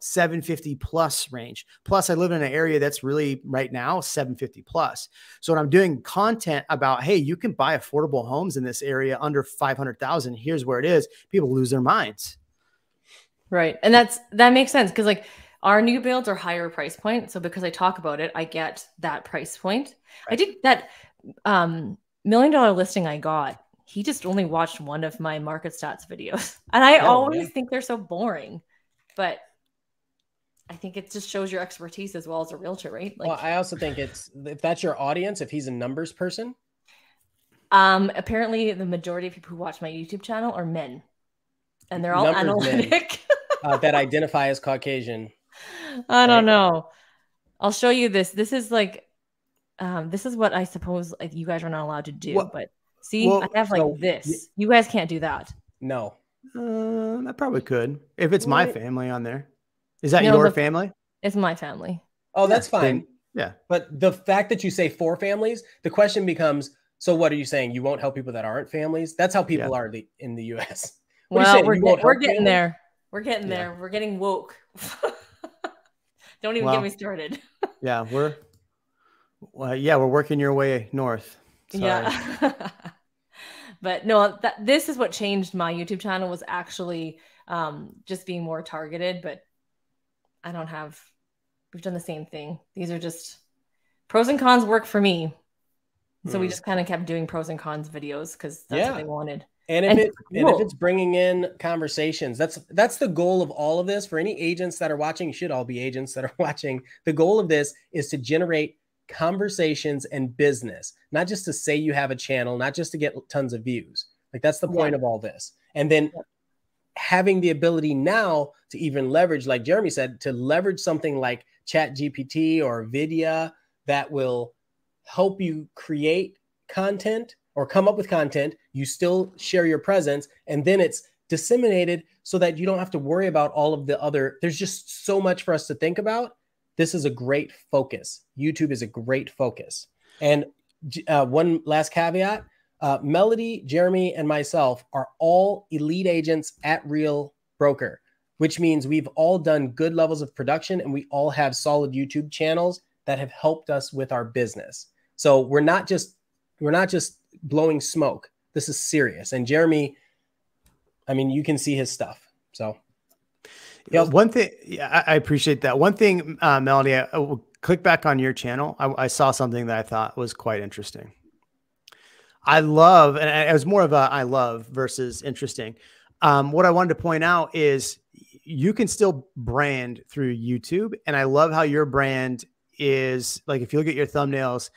750 plus range. Plus I live in an area that's really right now 750 plus. So when I'm doing content about, hey, you can buy affordable homes in this area under 500,000. Here's where it is. People lose their minds. Right. And that makes sense. Cause like our new builds are higher price point. So because I talk about it, I get that price point. Right. I did that $1 million listing I got. He just only watched one of my market stats videos. And I always think they're so boring, but I think it just shows your expertise as well as a realtor, right? Like, well, I also think if that's your audience, if he's a numbers person. Apparently the majority of people who watch my YouTube channel are men and they're all analytic. That identify as Caucasian. I don't know. I'll show you this. This is like, this is what I suppose like you guys are not allowed to do, but See, I have like this. You guys can't do that. No. I probably could if it's my family on there. Is that your family? It's my family. Oh, that's fine. Yeah. But the fact that you say 4 families, the question becomes, so what are you saying? You won't help people that aren't families? That's how people are in the US. Well, we're getting there. We're getting there. We're getting woke. Don't even get me started. Yeah, we're working your way north. Sorry. Yeah. But no, this is what changed my YouTube channel, was actually just being more targeted. But we've done the same thing. These are just pros and cons work for me. So we just kind of kept doing pros and cons videos because that's what they wanted. And if it's bringing in conversations, that's the goal of all of this. For any agents that are watching, you should all be agents that are watching. The goal of this is to generate conversations and business, not just to say you have a channel, not just to get tons of views. Like that's the point of all this. And then having the ability now to even leverage, like Jeremy said, to leverage something like ChatGPT or Vidya that will help you create content or come up with content. You still share your presence, and then it's disseminated so that you don't have to worry about all of the other. There's just so much for us to think about. This is a great focus. YouTube is a great focus. And one last caveat, Melody, Jeremy, and myself are all elite agents at Real Broker, which means we've all done good levels of production and we all have solid YouTube channels that have helped us with our business. So we're not just blowing smoke. This is serious. And Jeremy, I mean, you can see his stuff. So one thing, I appreciate that. One thing, Melody, I will click back on your channel. I saw something that I thought was quite interesting. I love, and it was more of a I love versus interesting. What I wanted to point out is you can still brand through YouTube. And I love how your brand is like, if you look at your thumbnails,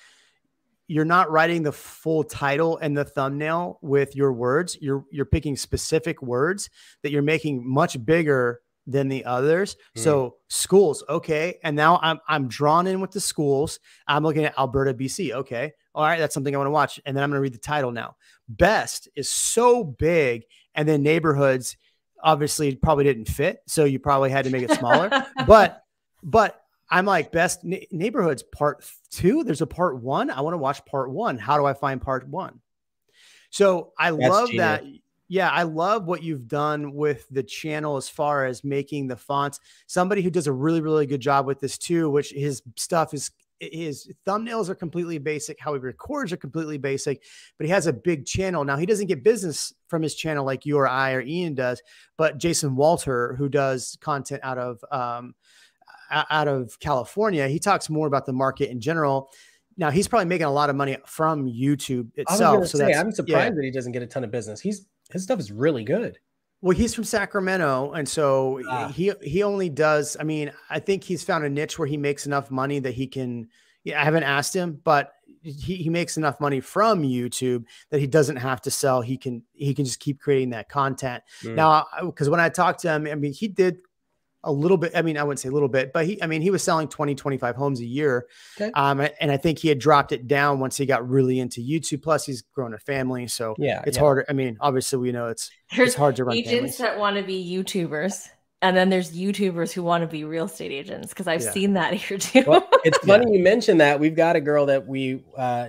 you're not writing the full title and the thumbnail with your words. You're picking specific words that you're making much bigger than the others. So schools. Okay. And now I'm drawn in with the schools. I'm looking at Alberta, BC. Okay. All right. That's something I want to watch. And then I'm going to read the title now. Best is so big. And then neighborhoods obviously probably didn't fit. So you probably had to make it smaller, but I'm like, best neighborhoods part 2. There's a part 1. I want to watch part 1. How do I find part 1? So I love that. Yeah. I love what you've done with the channel as far as making the fonts. Somebody who does a really, really good job with this too, which his stuff is, his thumbnails are completely basic. How he records are completely basic, but he has a big channel. Now he doesn't get business from his channel like you or I or Ian does, but Jason Walter, who does content out of California, he talks more about the market in general. Now he's probably making a lot of money from YouTube itself. I'm surprised that he doesn't get a ton of business. His stuff is really good. Well, he's from Sacramento. And so he only does, I mean, I think he's found a niche where he makes enough money that he can, I haven't asked him, but he makes enough money from YouTube that he doesn't have to sell. He can just keep creating that content. Now, because when I talked to him, I mean, he did a little bit. I mean, I wouldn't say a little bit, but he was selling 20, 25 homes a year. Okay. And I think he had dropped it down once he got really into YouTube. Plus he's grown a family. So it's harder. I mean, obviously we know it's hard to run agents families. That want to be YouTubers. And then there's YouTubers who want to be real estate agents. Cause I've seen that here too. Well, it's funny you mentioned that. We've got a girl that we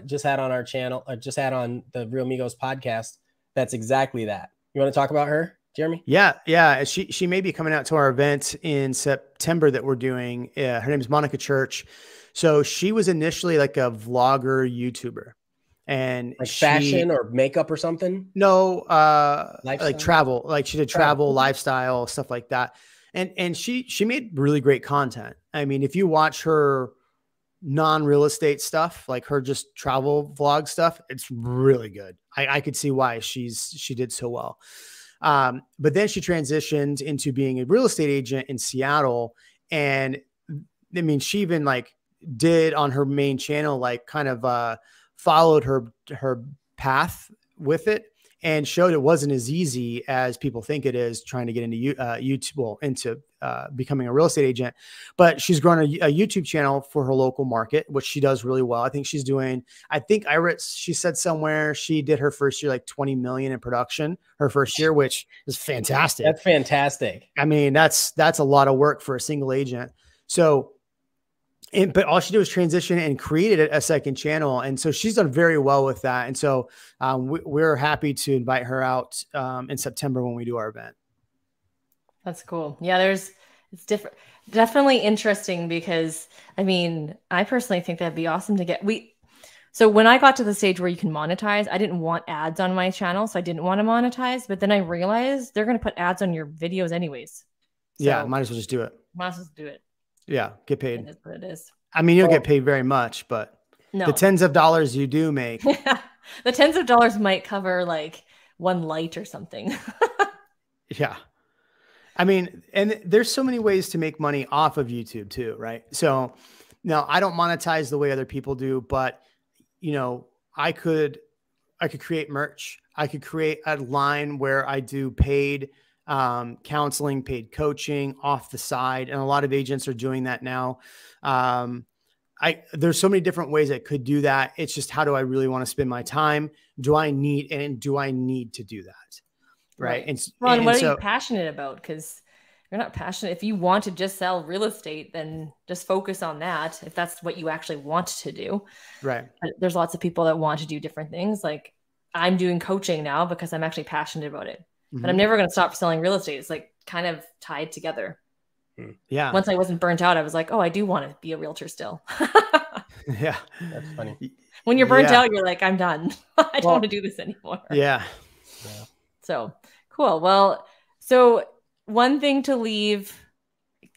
just had on our channel, or just had on the Real Migos podcast. That's exactly that. You want to talk about her, Jeremy? Yeah. She may be coming out to our event in September that we're doing. Her name is Monica Church. So she was initially like a vlogger YouTuber, and like fashion or makeup or something. No, like travel, like she did travel, lifestyle, stuff like that. And she made really great content. I mean, if you watch her non-real estate stuff, like her just travel vlog stuff, it's really good. I could see why she did so well. But then she transitioned into being a real estate agent in Seattle. And I mean, she even like did on her main channel, like kind of, followed her path with it. and showed it wasn't as easy as people think it is trying to get into YouTube, well, into becoming a real estate agent. But she's grown a YouTube channel for her local market, which she does really well. I think she's doing, she said somewhere she did her first year like 20 million in production, her first year, which is fantastic. That's fantastic. I mean, that's a lot of work for a single agent. So, but all she did was transition and created a second channel. And so she's done very well with that. And so we're happy to invite her out in September when we do our event. That's cool. Yeah, it's different. Definitely interesting because, I mean, I personally think that'd be awesome to get. So when I got to the stage where you can monetize, I didn't want ads on my channel. So I didn't want to monetize. But then I realized they're going to put ads on your videos anyways. So yeah, might as well just do it. Might as well do it. Yeah, get paid. It is what it is. I mean, you'll get paid very much, but the tens of dollars you do make. The tens of dollars might cover like one light or something. Yeah. I mean, and there's so many ways to make money off of YouTube too, right? So now I don't monetize the way other people do, but you know, I could create merch. I could create a line where I do paid counseling, paid coaching off the side. And a lot of agents are doing that now. There's so many different ways I could do that. It's just, how do I really want to spend my time? Do I need to do that? Right. And what are you passionate about? Because you're not passionate. If you want to just sell real estate, then just focus on that. If that's what you actually want to do. Right. But there's lots of people that want to do different things. Like I'm doing coaching now because I'm actually passionate about it. But I'm never going to stop selling real estate. It's like kind of tied together. Yeah. Once I wasn't burnt out, I was like, oh, I do want to be a realtor still. Yeah. That's funny. When you're burnt out, you're like, I'm done. I don't want to do this anymore. Yeah. So cool. Well, so one thing to leave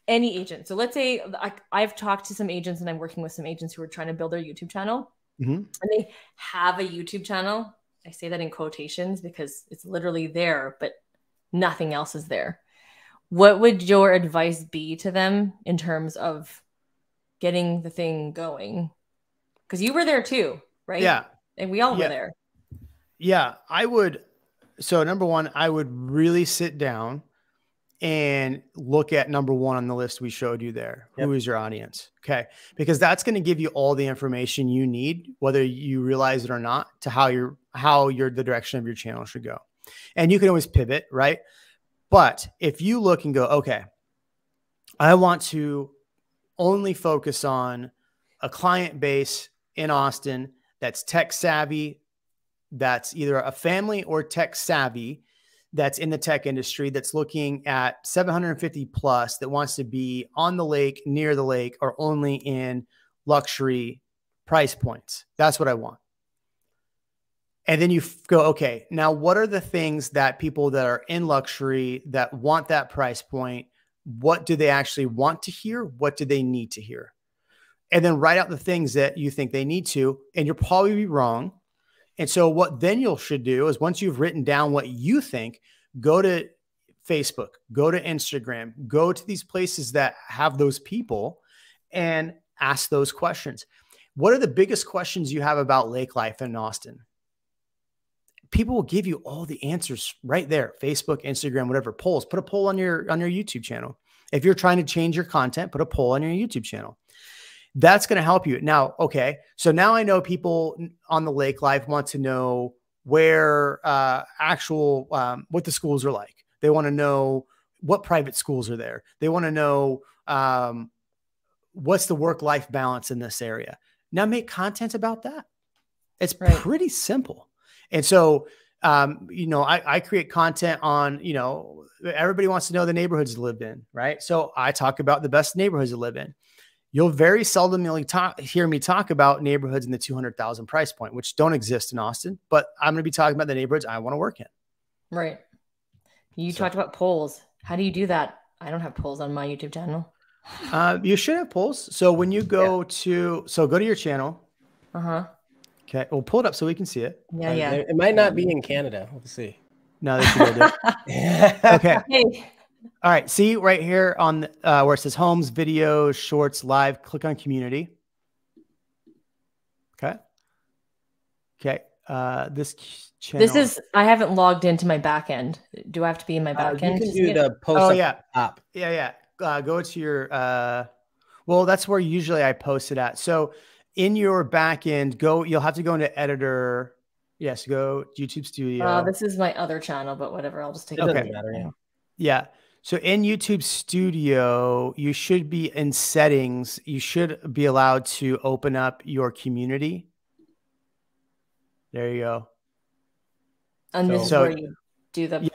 any agent. So let's say I've talked to some agents and I'm working with some agents who are trying to build their YouTube channel. And they have a YouTube channel. I say that in quotations because it's literally there, but nothing else is there. What would your advice be to them in terms of getting the thing going? Because you were there too, right? Yeah. And we all were there. Yeah, I would. So number one, I would really sit down and look at number one on the list we showed you there. Yep. Who is your audience? Okay. Because that's going to give you all the information you need, whether you realize it or not, to how the direction of your channel should go. And you can always pivot, right? But if you look and go, okay, I want to only focus on a client base in Austin that's tech savvy, that's either a family or tech savvy, that's in the tech industry, that's looking at 750 plus, that wants to be on the lake, near the lake, or only in luxury price points. That's what I want. And then you go, okay, now what are the things that people that are in luxury that want that price point, what do they actually want to hear? What do they need to hear? And then write out the things that you think they need to, and you'll probably be wrong. And so what then you should do is, once you've written down what you think, go to Facebook, go to Instagram, go to these places that have those people and ask those questions. What are the biggest questions you have about lake life in Austin? People will give you all the answers right there. Facebook, Instagram, whatever. Polls. Put a poll on your YouTube channel. If you're trying to change your content, put a poll on your YouTube channel. That's going to help you. Now, okay, so now I know people on the lake life want to know where what the schools are like. They want to know what private schools are there. They want to know what's the work-life balance in this area. Now make content about that. It's pretty simple. And so, I create content on, everybody wants to know the neighborhoods to live in, right? So I talk about the best neighborhoods to live in. You'll very seldomly hear me talk about neighborhoods in the 200,000 price point, which don't exist in Austin, but I'm going to be talking about the neighborhoods I want to work in. Right. You talked about polls. How do you do that? I don't have polls on my YouTube channel. You should have polls. So when you go to your channel. Okay. We'll pull it up so we can see it. Yeah. It might not be in Canada. We'll see. No, they should do it. Okay. Hey. All right. See right here on where it says homes, videos, shorts, live, click on community. Okay. this channel. I haven't logged into my back end. Do I have to be in my back end? You can do the post. Oh, up yeah. top. Yeah. Go to your, well, that's where usually I post it at. So in your back end, you'll have to go into editor. Yes. Go YouTube Studio. This is my other channel, but whatever. I'll just take it. Doesn't matter. Yeah. So in YouTube Studio, you should be in settings. You should be allowed to open up your community. There you go. And this is where you do the. Yeah.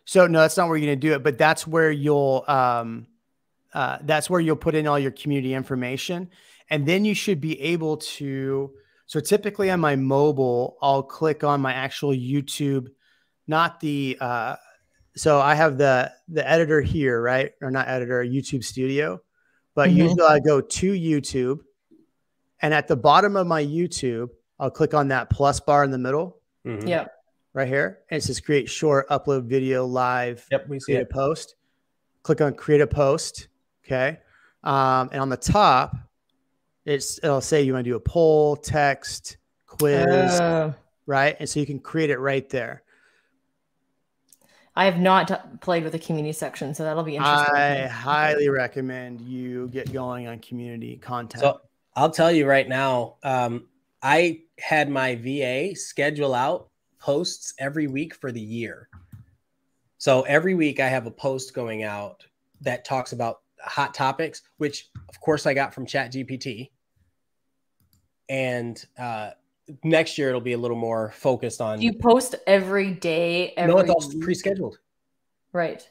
So no, that's not where you're going to do it, but that's where you'll put in all your community information. And then you should be able to, so typically on my mobile, I'll click on my actual YouTube, not the, so I have the editor here, right? Or not editor, YouTube Studio, but usually I go to YouTube, and at the bottom of my YouTube, I'll click on that plus bar in the middle. Yeah. Right here. And it says create short, upload video, live. Yep, we see create a post. Click on create a post. Okay. And on the top, it'll say you want to do a poll, text, quiz, right? And so you can create it right there. I have not played with the community section, so that'll be interesting. I highly recommend you get going on community content. So I'll tell you right now, I had my VA schedule out posts every week for the year. So every week I have a post going out that talks about hot topics, which of course I got from ChatGPT. And next year it'll be a little more focused on. Do you post every day? No, it's all pre-scheduled. Right.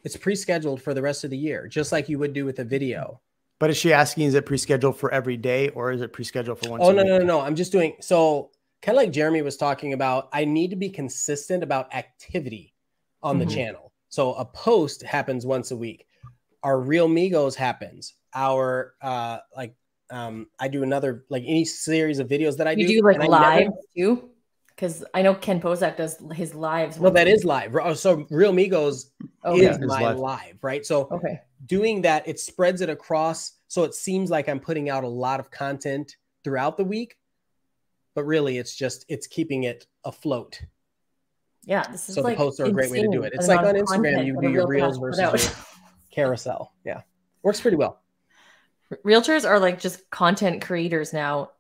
It's pre-scheduled for the rest of the year, just like you would do with a video. But is she asking, is it pre-scheduled for every day, or is it pre-scheduled for once? Oh, no. I'm just doing, so kind of like Jeremy was talking about, I need to be consistent about activity on the channel. So a post happens once a week. Our Real Migos happens. Our, I do another, like any series of videos that I do. You do like live too? Because I know Ken Pozak does his lives. Well, that is live. So Real Migos is my live, right? So doing that, it spreads it across. So it seems like I'm putting out a lot of content throughout the week, but really it's keeping it afloat. Yeah. This is so like the posts are a great way to do it. It's like on Instagram, you do your reels versus your carousel. Yeah. Works pretty well. Realtors are like just content creators now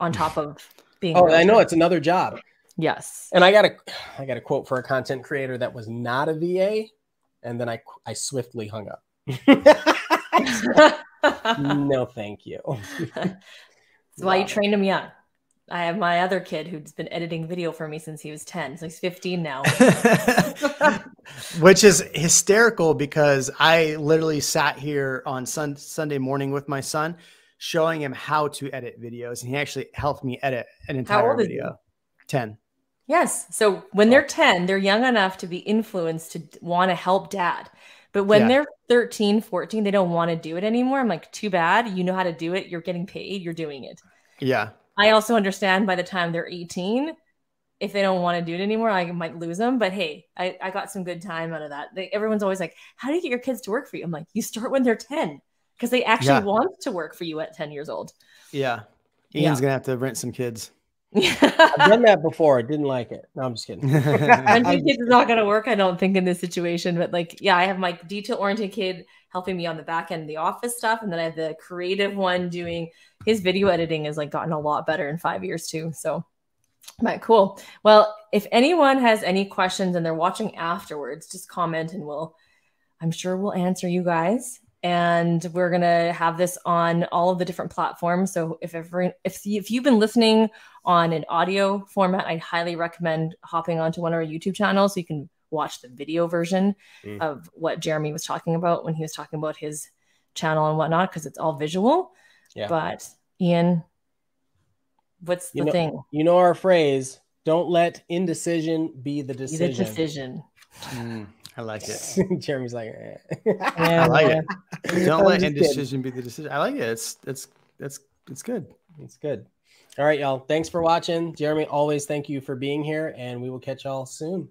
on top of being. Oh, I know, it's another job. Yes. And I got a quote for a content creator that was not a VA. And then I swiftly hung up. No, thank you. That's why you trained him young. I have my other kid who's been editing video for me since he was 10. So he's 15 now. Which is hysterical, because I literally sat here on Sunday morning with my son, showing him how to edit videos. And he actually helped me edit an entire video. 10. Yes. So when they're 10, they're young enough to be influenced to want to help dad. But when they're 13, 14, they don't want to do it anymore. I'm like, too bad. You know how to do it. You're getting paid. You're doing it. Yeah. I also understand by the time they're 18, if they don't want to do it anymore, I might lose them. But hey, I got some good time out of that. Everyone's always like, how do you get your kids to work for you? I'm like, you start when they're 10, because they actually want to work for you at 10 years old. Yeah. Ian's going to have to rent some kids. I've done that before. I didn't like it. No, I'm just kidding. Renting kids is not going to work, I don't think, in this situation. But like, yeah, I have my detail-oriented kid helping me on the back end, the office stuff. And then I have the creative one doing his video editing has like gotten a lot better in 5 years too. So, but cool. Well, if anyone has any questions and they're watching afterwards, just comment and I'm sure we'll answer you guys. And we're going to have this on all of the different platforms. So if you've been listening on an audio format, I'd highly recommend hopping onto one of our YouTube channels so you can watch the video version of what Jeremy was talking about when he was talking about his channel and whatnot, because it's all visual. Yeah. But Ian, what's the thing? You know our phrase, don't let indecision be the decision. Be the decision. I like it. Jeremy's like, I like it. Don't let indecision be the decision. I like it. It's good. It's good. All right, y'all. Thanks for watching. Jeremy, always thank you for being here, and we will catch y'all soon.